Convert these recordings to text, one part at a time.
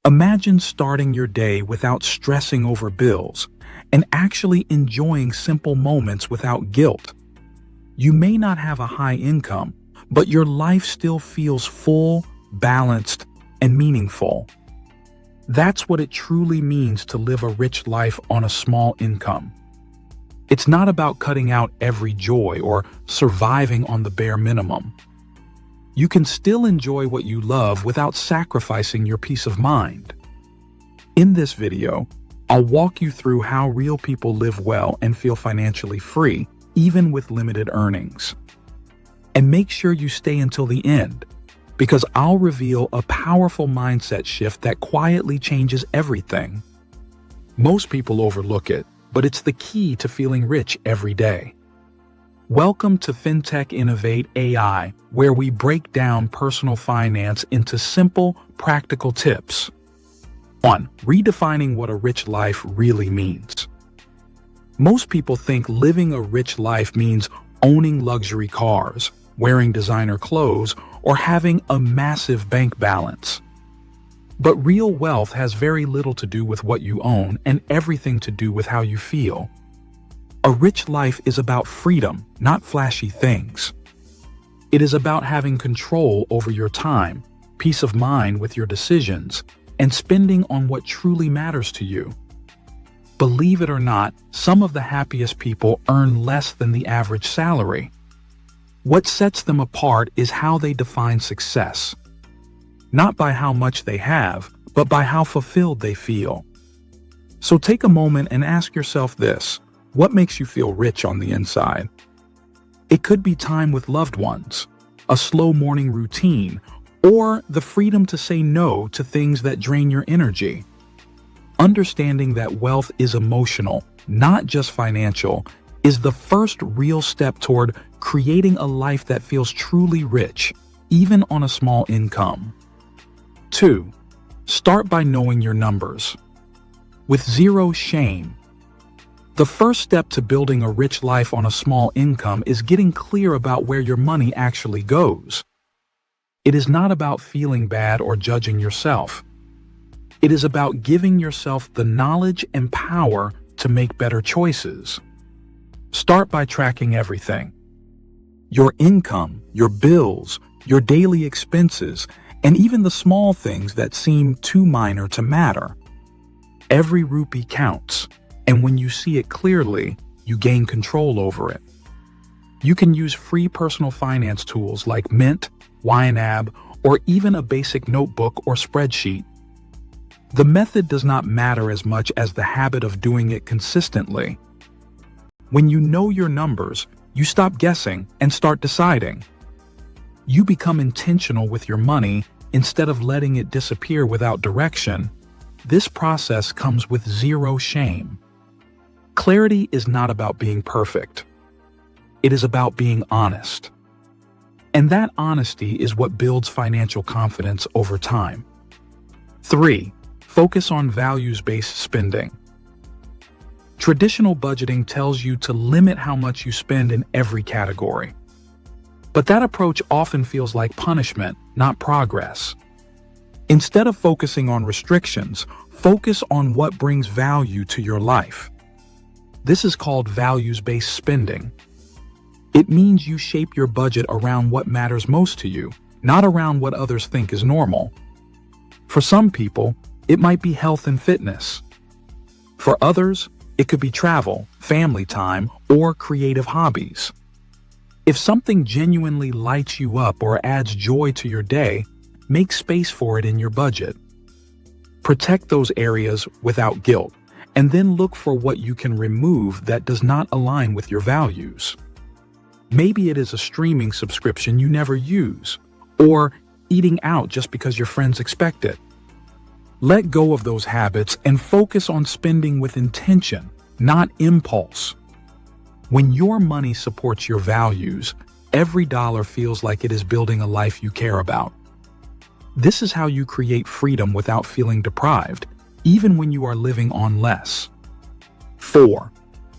Imagine starting your day without stressing over bills and actually enjoying simple moments without guilt. You may not have a high income, but your life still feels full, balanced, and meaningful. That's what it truly means to live a rich life on a small income. It's not about cutting out every joy or surviving on the bare minimum. You can still enjoy what you love without sacrificing your peace of mind. In this video, I'll walk you through how real people live well and feel financially free, even with limited earnings. And make sure you stay until the end, because I'll reveal a powerful mindset shift that quietly changes everything. Most people overlook it, but it's the key to feeling rich every day. Welcome to FinTech Innovate AI, where we break down personal finance into simple, practical tips. 1. Redefining what a rich life really means. Most people think living a rich life means owning luxury cars, wearing designer clothes, or having a massive bank balance. But real wealth has very little to do with what you own and everything to do with how you feel. A rich life is about freedom, not flashy things. It is about having control over your time, peace of mind with your decisions, and spending on what truly matters to you. Believe it or not, some of the happiest people earn less than the average salary. What sets them apart is how they define success. Not by how much they have, but by how fulfilled they feel. So take a moment and ask yourself this: what makes you feel rich on the inside? It could be time with loved ones, a slow morning routine, or the freedom to say no to things that drain your energy. Understanding that wealth is emotional, not just financial, is the first real step toward creating a life that feels truly rich, even on a small income. 2. Start by knowing your numbers. With zero shame. The first step to building a rich life on a small income is getting clear about where your money actually goes. It is not about feeling bad or judging yourself. It is about giving yourself the knowledge and power to make better choices. Start by tracking everything. Your income, your bills, your daily expenses, and even the small things that seem too minor to matter. Every rupee counts. And when you see it clearly, you gain control over it. You can use free personal finance tools like Mint, YNAB, or even a basic notebook or spreadsheet. The method does not matter as much as the habit of doing it consistently. When you know your numbers, you stop guessing and start deciding. You become intentional with your money instead of letting it disappear without direction. This process comes with zero shame. Clarity is not about being perfect. It is about being honest. And that honesty is what builds financial confidence over time. 3. Focus on values-based spending. Traditional budgeting tells you to limit how much you spend in every category. But that approach often feels like punishment, not progress. Instead of focusing on restrictions, focus on what brings value to your life. This is called values-based spending. It means you shape your budget around what matters most to you, not around what others think is normal. For some people, it might be health and fitness. For others, it could be travel, family time, or creative hobbies. If something genuinely lights you up or adds joy to your day, make space for it in your budget. Protect those areas without guilt, and then look for what you can remove that does not align with your values. Maybe it is a streaming subscription you never use, or eating out just because your friends expect it. Let go of those habits and focus on spending with intention, not impulse. When your money supports your values, every dollar feels like it is building a life you care about. This is how you create freedom without feeling deprived, even when you are living on less. 4.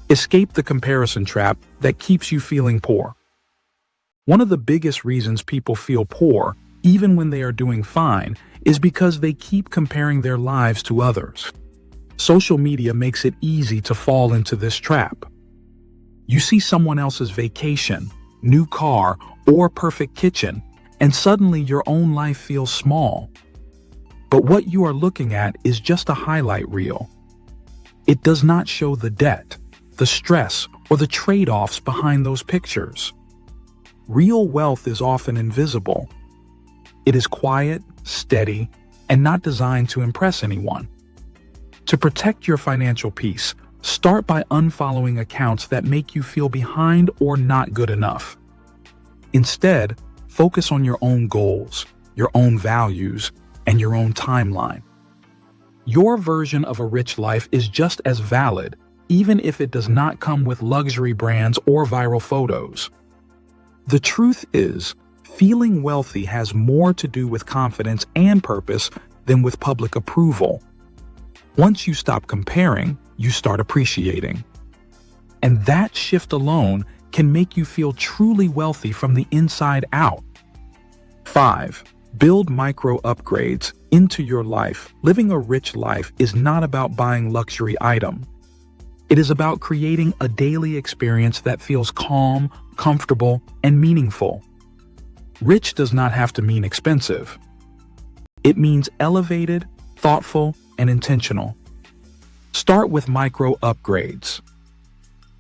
Escape the comparison trap that keeps you feeling poor. One of the biggest reasons people feel poor, even when they are doing fine, is because they keep comparing their lives to others. Social media makes it easy to fall into this trap. You see someone else's vacation, new car, or perfect kitchen, and suddenly your own life feels small. But what you are looking at is just a highlight reel. It does not show the debt, the stress, or the trade-offs behind those pictures. Real wealth is often invisible. It is quiet, steady, and not designed to impress anyone. To protect your financial peace, start by unfollowing accounts that make you feel behind or not good enough. Instead, focus on your own goals, your own values, and your own timeline. Your version of a rich life is just as valid, even if it does not come with luxury brands or viral photos. The truth is, feeling wealthy has more to do with confidence and purpose than with public approval. Once you stop comparing, you start appreciating. And that shift alone can make you feel truly wealthy from the inside out. 5. Build micro upgrades into your life. Living a rich life is not about buying luxury items. It is about creating a daily experience that feels calm, comfortable, and meaningful. Rich does not have to mean expensive. It means elevated, thoughtful, and intentional. Start with micro upgrades.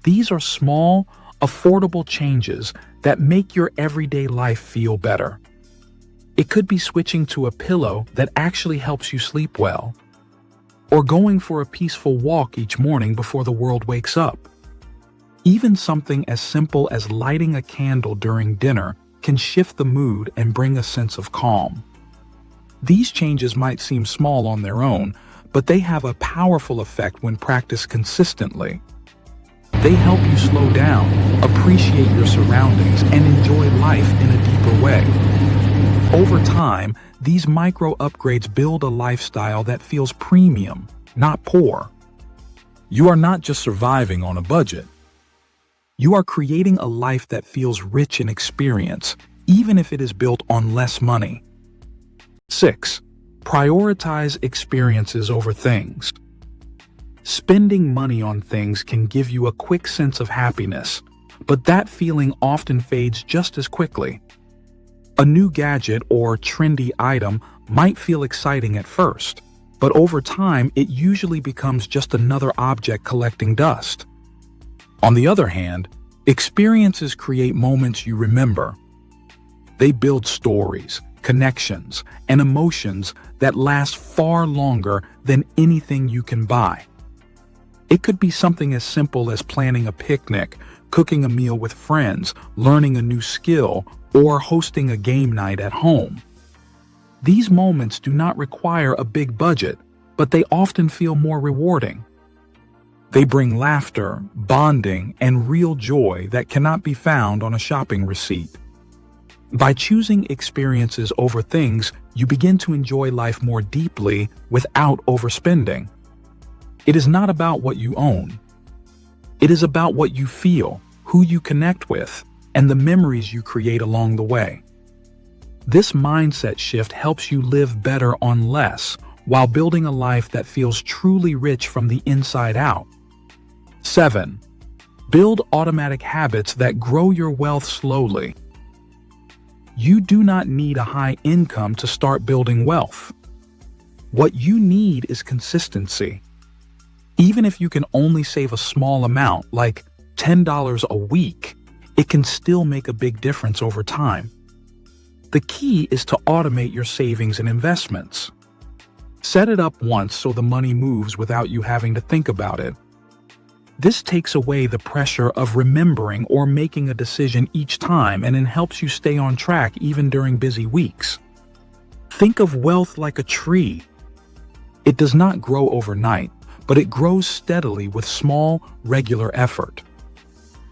These are small, affordable changes that make your everyday life feel better. It could be switching to a pillow that actually helps you sleep well, or going for a peaceful walk each morning before the world wakes up. Even something as simple as lighting a candle during dinner can shift the mood and bring a sense of calm. These changes might seem small on their own, but they have a powerful effect when practiced consistently. They help you slow down, appreciate your surroundings, and enjoy life in a deeper way. Over time, these micro upgrades build a lifestyle that feels premium, not poor. You are not just surviving on a budget. You are creating a life that feels rich in experience, even if it is built on less money. 6. Prioritize experiences over things. Spending money on things can give you a quick sense of happiness, but that feeling often fades just as quickly. A new gadget or trendy item might feel exciting at first, but over time it usually becomes just another object collecting dust. On the other hand, experiences create moments you remember. They build stories, connections, and emotions that last far longer than anything you can buy. It could be something as simple as planning a picnic, cooking a meal with friends, learning a new skill, or hosting a game night at home. These moments do not require a big budget, but they often feel more rewarding. They bring laughter, bonding, and real joy that cannot be found on a shopping receipt. By choosing experiences over things, you begin to enjoy life more deeply without overspending. It is not about what you own. It is about what you feel, who you connect with, and the memories you create along the way. This mindset shift helps you live better on less while building a life that feels truly rich from the inside out. 7. Build automatic habits that grow your wealth slowly. You do not need a high income to start building wealth. What you need is consistency. Even if you can only save a small amount, like $10 a week, it can still make a big difference over time. The key is to automate your savings and investments. Set it up once so the money moves without you having to think about it. This takes away the pressure of remembering or making a decision each time, and it helps you stay on track even during busy weeks. Think of wealth like a tree. It does not grow overnight, but it grows steadily with small, regular effort.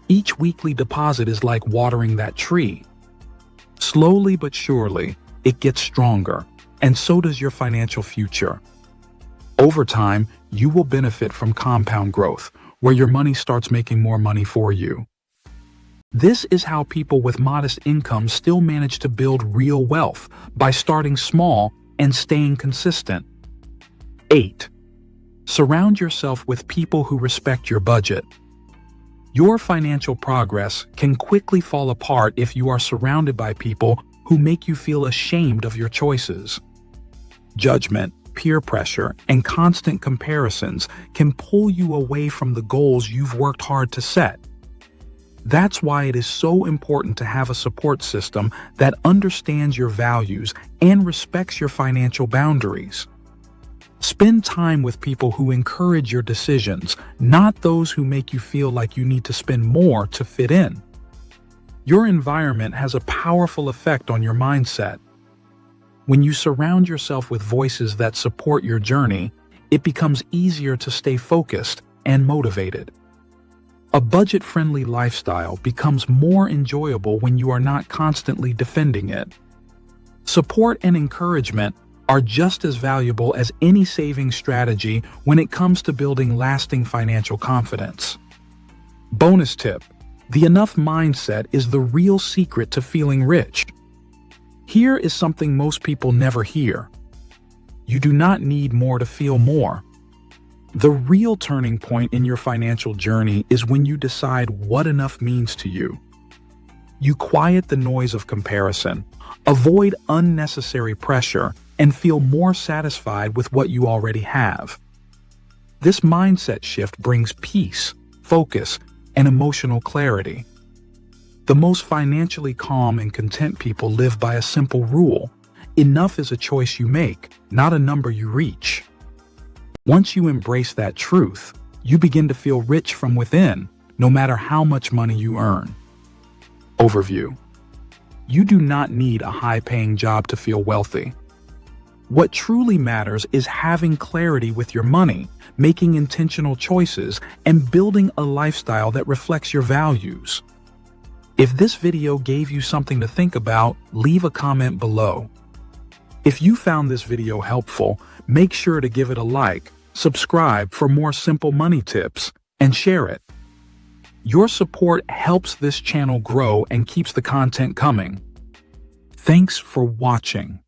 Each weekly deposit is like watering that tree. Slowly but surely, it gets stronger, and so does your financial future. Over time, you will benefit from compound growth, where your money starts making more money for you. This is how people with modest incomes still manage to build real wealth, by starting small and staying consistent. 8. Surround yourself with people who respect your budget. Your financial progress can quickly fall apart if you are surrounded by people who make you feel ashamed of your choices. Judgment, peer pressure, and constant comparisons can pull you away from the goals you've worked hard to set. That's why it is so important to have a support system that understands your values and respects your financial boundaries. Spend time with people who encourage your decisions, not those who make you feel like you need to spend more to fit in. Your environment has a powerful effect on your mindset. When you surround yourself with voices that support your journey, it becomes easier to stay focused and motivated. A budget-friendly lifestyle becomes more enjoyable when you are not constantly defending it. Support and encouragement are just as valuable as any saving strategy when it comes to building lasting financial confidence. Bonus tip: the enough mindset is the real secret to feeling rich. Here is something most people never hear. You do not need more to feel more. The real turning point in your financial journey is when you decide what enough means to you. You quiet the noise of comparison, avoid unnecessary pressure, and feel more satisfied with what you already have. This mindset shift brings peace, focus, and emotional clarity. The most financially calm and content people live by a simple rule: enough is a choice you make, not a number you reach. Once you embrace that truth, you begin to feel rich from within, no matter how much money you earn. Overview: you do not need a high-paying job to feel wealthy. What truly matters is having clarity with your money, making intentional choices, and building a lifestyle that reflects your values. If this video gave you something to think about, leave a comment below. If you found this video helpful, make sure to give it a like, subscribe for more simple money tips, and share it. Your support helps this channel grow and keeps the content coming. Thanks for watching.